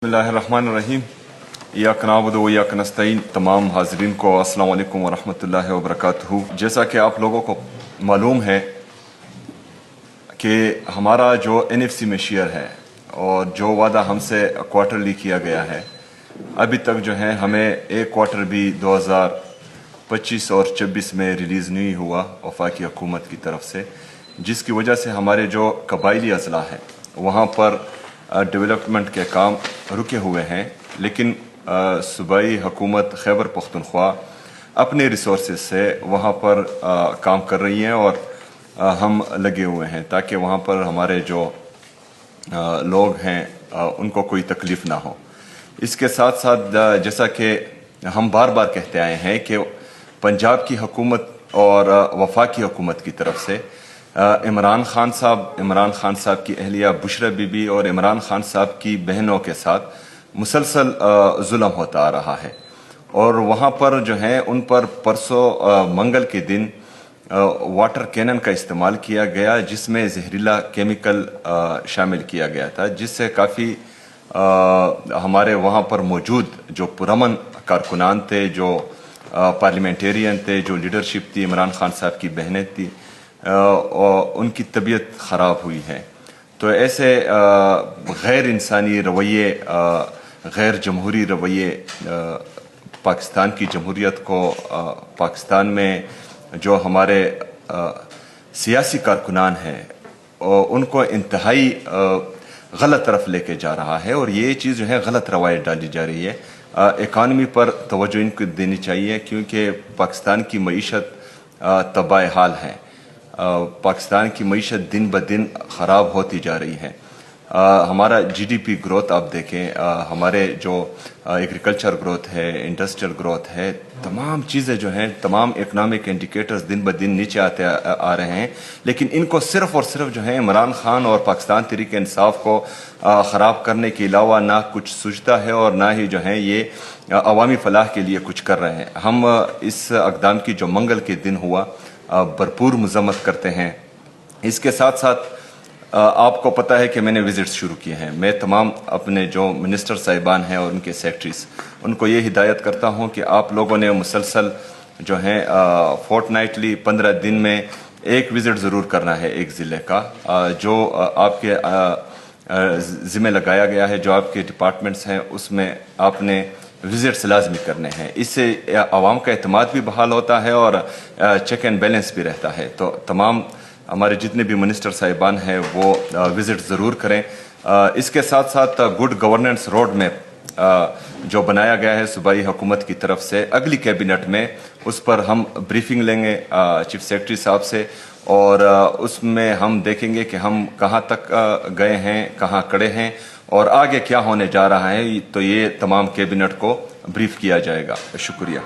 बिस्मिल्लाहिर्रहमानिर्रहीम। इय्याक नअबुदु व इय्याक नस्तईन। तमाम हाज़रीन को अस्सलाम वालेकुम व रहमतुल्लाहि व बरकातुहू। जैसा कि आप लोगों को मालूम है कि हमारा जो NFC में शेयर है और जो वादा हमसे क्वार्टरली किया गया है, अभी तक जो है हमें एक क्वार्टर भी 2025 और 26 में रिलीज़ नहीं हुआ वफाकी हुकूमत की तरफ से, जिसकी वजह से हमारे जो कबायली अज़ला है वहाँ पर डेवलपमेंट के काम रुके हुए हैं। लेकिन सूबाई हुकूमत खैबर पख्तूनख्वा अपने रिसोर्सेज से वहाँ पर काम कर रही हैं और हम लगे हुए हैं ताकि वहाँ पर हमारे जो लोग हैं उनको कोई तकलीफ़ ना हो। इसके साथ साथ जैसा कि हम बार बार कहते आए हैं कि पंजाब की हुकूमत और वफाकी हुकूमत की तरफ से इमरान खान साहब की अहलिया बुशरा बीबी और इमरान खान साहब की बहनों के साथ मुसलसल जुल्म होता आ रहा है। और वहाँ पर जो है उन पर परसों मंगल के दिन वाटर कैनन का इस्तेमाल किया गया, जिसमें जहरीला केमिकल शामिल किया गया था, जिससे काफ़ी हमारे वहाँ पर मौजूद जो पुरअमन कारकुनान थे, जो पार्लियामेंटेरियन थे, जो लीडरशिप थी, इमरान खान साहब की बहनें थी, उनकी तबीयत ख़राब हुई है। तो ऐसे गैर इंसानी रवैये, गैर जमहूरी रवैये पाकिस्तान की जमहूरियत को, पाकिस्तान में जो हमारे सियासी कारकुनान हैं उनको इंतहाई गलत तरफ लेके जा रहा है। और ये चीज़ जो है गलत रवायत डाली जा रही है। इकानमी पर तवज्जो इनको देनी चाहिए, क्योंकि पाकिस्तान की मईशत तबाह हाल है। पाकिस्तान की मईशत दिन ब दिन ख़राब होती जा रही है। हमारा GDP ग्रोथ आप देखें, हमारे जो एग्रीकल्चर ग्रोथ है, इंडस्ट्रियल ग्रोथ है, तमाम चीज़ें जो हैं, तमाम इकनॉमिक इंडिकेटर्स दिन ब दिन नीचे आते आ रहे हैं। लेकिन इनको सिर्फ़ और सिर्फ जो है इमरान खान और पाकिस्तान तहरीक इंसाफ को ख़राब करने के अलावा ना कुछ सूझता है और ना ही जो है ये अवामी फलाह के लिए कुछ कर रहे हैं। हम इस अक़दाम की जो मंगल के दिन हुआ भरपूर मज़म्मत करते हैं। इसके साथ साथ आपको पता है कि मैंने विज़िट्स शुरू किए हैं। मैं तमाम अपने जो मिनिस्टर साहिबान हैं और उनके सेक्रेटरीज़, उनको ये हिदायत करता हूँ कि आप लोगों ने मुसलसल जो है फोर्टनाइटली 15 दिन में एक विज़िट ज़रूर करना है एक ज़िले का, जो आपके ज़िम्मे लगाया गया है, जो आपके डिपार्टमेंट्स हैं उसमें आपने विज़िट्स लाजमी करने हैं। इससे आवाम का एतमाद भी बहाल होता है और चेक एंड बैलेंस भी रहता है। तो तमाम हमारे जितने भी मिनिस्टर साहिबान हैं वो विज़िट ज़रूर करें। इसके साथ साथ गुड गवर्नेंस रोड मैप जो बनाया गया है सूबाई हुकूमत की तरफ से, अगली कैबिनेट में उस पर हम ब्रीफिंग लेंगे चीफ सेक्रेटरी साहब से, और उसमें हम देखेंगे कि हम कहाँ तक गए हैं, कहाँ खड़े हैं और आगे क्या होने जा रहा है। तो ये तमाम कैबिनेट को ब्रीफ किया जाएगा। शुक्रिया।